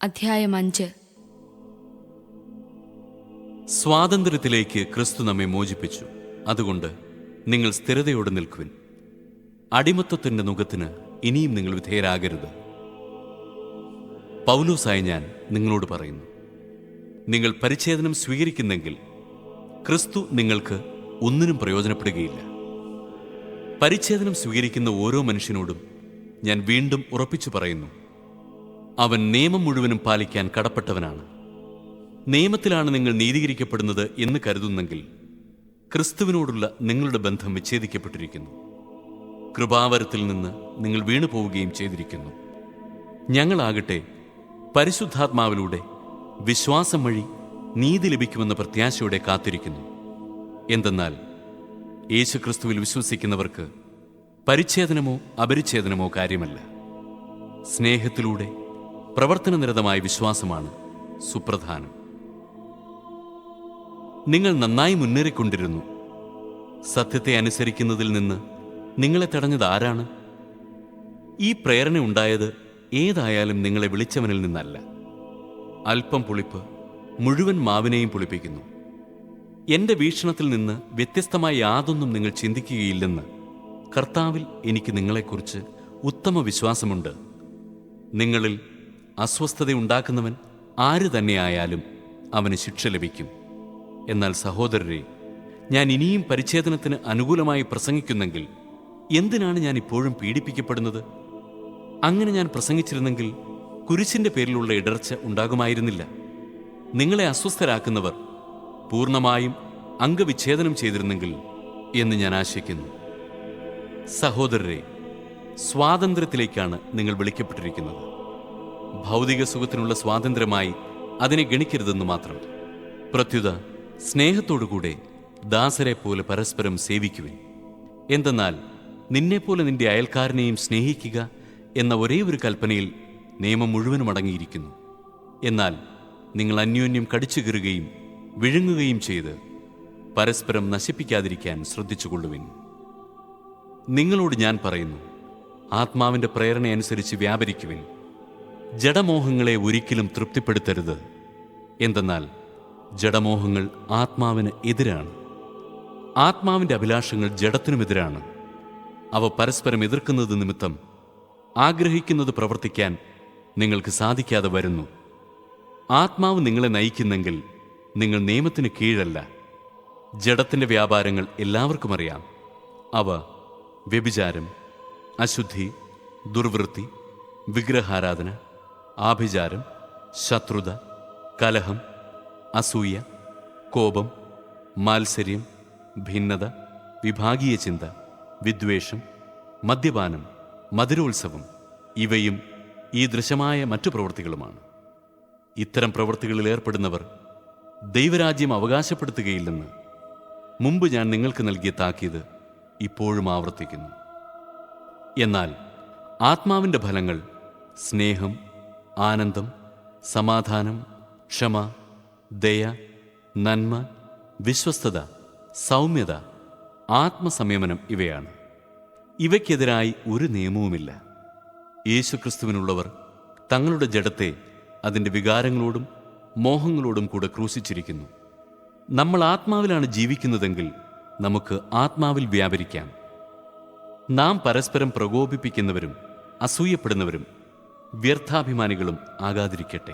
അധ്യായം 5. സ്വാതന്ത്ര്യത്തിലേക്ക് ക്രിസ്തു നമ്മെ മോചിപ്പിച്ചു. അതുകൊണ്ട് നിങ്ങൾ സ്ഥിരതയോടെ നിൽക്കുവിൻ. അടിമത്തത്തിന്റെ നുകത്തിന് ഇനിയും നിങ്ങൾ വിധേയരാകരുത്. പൗലോസായ ഞാൻ നിങ്ങളോട് പറയുന്നു, നിങ്ങൾ പരിച്ഛേദനം സ്വീകരിക്കുന്നെങ്കിൽ ക്രിസ്തു നിങ്ങൾക്ക് ഒന്നിനും പ്രയോജനപ്പെടുകയില്ല. പരിച്ഛേദനം സ്വീകരിക്കുന്ന ഓരോ മനുഷ്യനോടും ഞാൻ വീണ്ടും ഉറപ്പിച്ചു പറയുന്നു, അവൻ നിയമം മുഴുവനും പാലിക്കാൻ കടപ്പെട്ടവനാണ്. നിയമത്തിലാണ് നിങ്ങൾ നീതീകരിക്കപ്പെടുന്നത് എന്ന് കരുതുന്നെങ്കിൽ ക്രിസ്തുവിനോടുള്ള നിങ്ങളുടെ ബന്ധം വിച്ഛേദിക്കപ്പെട്ടിരിക്കുന്നു. കൃപാവരത്തിൽ നിന്ന് നിങ്ങൾ വീണുപോവുകയും ചെയ്തിരിക്കുന്നു. ഞങ്ങളാകട്ടെ പരിശുദ്ധാത്മാവിലൂടെ വിശ്വാസം വഴി നീതി ലഭിക്കുമെന്ന പ്രത്യാശയോടെ കാത്തിരിക്കുന്നു. എന്തെന്നാൽ യേശുക്രിസ്തുവിൽ വിശ്വസിക്കുന്നവർക്ക് പരിച്ഛേദനമോ അപരിച്ഛേദനമോ കാര്യമല്ല. സ്നേഹത്തിലൂടെ പ്രവർത്തനനിരതമായ വിശ്വാസമാണ് സുപ്രധാനം. നിങ്ങൾ നന്നായി മുന്നേറിക്കൊണ്ടിരുന്നു. സത്യത്തെ അനുസരിക്കുന്നതിൽ നിന്ന് നിങ്ങളെ തടഞ്ഞത് ആരാണ്? ഈ പ്രേരണ ഉണ്ടായത് ഏതായാലും നിങ്ങളെ വിളിച്ചവനിൽ നിന്നല്ല. അല്പം പുളിപ്പ് മുഴുവൻ മാവിനെയും പുളിപ്പിക്കുന്നു. എന്റെ വീക്ഷണത്തിൽ നിന്ന് വ്യത്യസ്തമായ യാതൊന്നും നിങ്ങൾ ചിന്തിക്കുകയില്ലെന്ന് കർത്താവിൽ എനിക്ക് നിങ്ങളെക്കുറിച്ച് ഉത്തമ വിശ്വാസമുണ്ട്. നിങ്ങളിൽ അസ്വസ്ഥതയുണ്ടാക്കുന്നവൻ ആര് തന്നെയായാലും അവന് ശിക്ഷ ലഭിക്കും. എന്നാൽ സഹോദരരെ, ഞാൻ ഇനിയും പരിച്ഛേദനത്തിന് അനുകൂലമായി പ്രസംഗിക്കുന്നെങ്കിൽ എന്തിനാണ് ഞാൻ ഇപ്പോഴും പീഡിപ്പിക്കപ്പെടുന്നത്? അങ്ങനെ ഞാൻ പ്രസംഗിച്ചിരുന്നെങ്കിൽ കുരിശിന്റെ പേരിലുള്ള ഇടർച്ച ഉണ്ടാകുമായിരുന്നില്ല. നിങ്ങളെ അസ്വസ്ഥരാക്കുന്നവർ പൂർണ്ണമായും അംഗവിച്ഛേദനം ചെയ്തിരുന്നെങ്കിൽ എന്ന് ഞാൻ ആശിക്കുന്നു. സഹോദരരെ, സ്വാതന്ത്ര്യത്തിലേക്കാണ് നിങ്ങൾ വിളിക്കപ്പെട്ടിരിക്കുന്നത്. ഭൗതിക സുഖത്തിനുള്ള സ്വാതന്ത്ര്യമായി അതിനെ ഗണിക്കരുതെന്ന് മാത്രം. പ്രത്യുത സ്നേഹത്തോടുകൂടെ ദാസരെ പോലെ പരസ്പരം സേവിക്കുവിൻ. എന്തെന്നാൽ നിന്നെപ്പോലെ നിന്റെ അയൽക്കാരനെയും സ്നേഹിക്കുക എന്ന ഒരേ ഒരു കൽപ്പനയിൽ നിയമം മുഴുവനും അടങ്ങിയിരിക്കുന്നു. എന്നാൽ നിങ്ങൾ അന്യോന്യം കടിച്ചു കീറുകയും വിഴുങ്ങുകയും ചെയ്ത് പരസ്പരം നശിപ്പിക്കാതിരിക്കാൻ ശ്രദ്ധിച്ചുകൊള്ളുവിൻ. നിങ്ങളോട് ഞാൻ പറയുന്നു, ആത്മാവിന്റെ പ്രേരണയനുസരിച്ച് വ്യാപരിക്കുവിൻ. ജഡമോഹങ്ങളെ ഒരിക്കലും തൃപ്തിപ്പെടുത്തരുത്. എന്തെന്നാൽ ജഡമോഹങ്ങൾ ആത്മാവിന് എതിരാണ്. ആത്മാവിന്റെ അഭിലാഷങ്ങൾ ജഡത്തിനുമെതിരാണ്. അവ പരസ്പരം എതിർക്കുന്നത് നിമിത്തം ആഗ്രഹിക്കുന്നത് പ്രവർത്തിക്കാൻ നിങ്ങൾക്ക് സാധിക്കാതെ വരുന്നു. ആത്മാവ് നിങ്ങളെ നയിക്കുന്നെങ്കിൽ നിങ്ങൾ നിയമത്തിന് കീഴല്ല. ജഡത്തിന്റെ വ്യാപാരങ്ങൾ എല്ലാവർക്കും അറിയാം. അവ വ്യഭിചാരം, അശുദ്ധി, ദുർവൃത്തി, വിഗ്രഹാരാധന, ആഭിചാരം, ശത്രുത, കലഹം, അസൂയ, കോപം, മാത്സര്യം, ഭിന്നത, വിഭാഗീയ ചിന്ത, വിദ്വേഷം, മദ്യപാനം, മധുരോത്സവം, ഇവയും ഈ ദൃശ്യമായ മറ്റു പ്രവൃത്തികളുമാണ്. ഇത്തരം പ്രവൃത്തികളിൽ ഏർപ്പെടുന്നവർ ദൈവരാജ്യം അവകാശപ്പെടുത്തുകയില്ലെന്ന് മുമ്പ് ഞാൻ നിങ്ങൾക്ക് നൽകിയ താക്കീത് ഇപ്പോഴും ആവർത്തിക്കുന്നു. എന്നാൽ ആത്മാവിന്റെ ഫലങ്ങൾ സ്നേഹം, ആനന്ദം, സമാധാനം, ക്ഷമ, ദയ, നന്മ, വിശ്വസ്തത, സൗമ്യത, ആത്മസംയമനം ഇവയാണ്. ഇവയ്ക്കെതിരായി ഒരു നിയമവുമില്ല. യേശുക്രിസ്തുവിനുള്ളവർ തങ്ങളുടെ ജഡത്തെ അതിൻ്റെ വികാരങ്ങളോടും മോഹങ്ങളോടും കൂടെ ക്രൂശിച്ചിരിക്കുന്നു. നമ്മൾ ആത്മാവിലാണ് ജീവിക്കുന്നതെങ്കിൽ നമുക്ക് ആത്മാവിൽ വ്യാപരിക്കാം. നാം പരസ്പരം പ്രകോപിപ്പിക്കുന്നവരും അസൂയപ്പെടുന്നവരും വ്യർത്ഥാഭിമാനികളും ആകാതിരിക്കട്ടെ.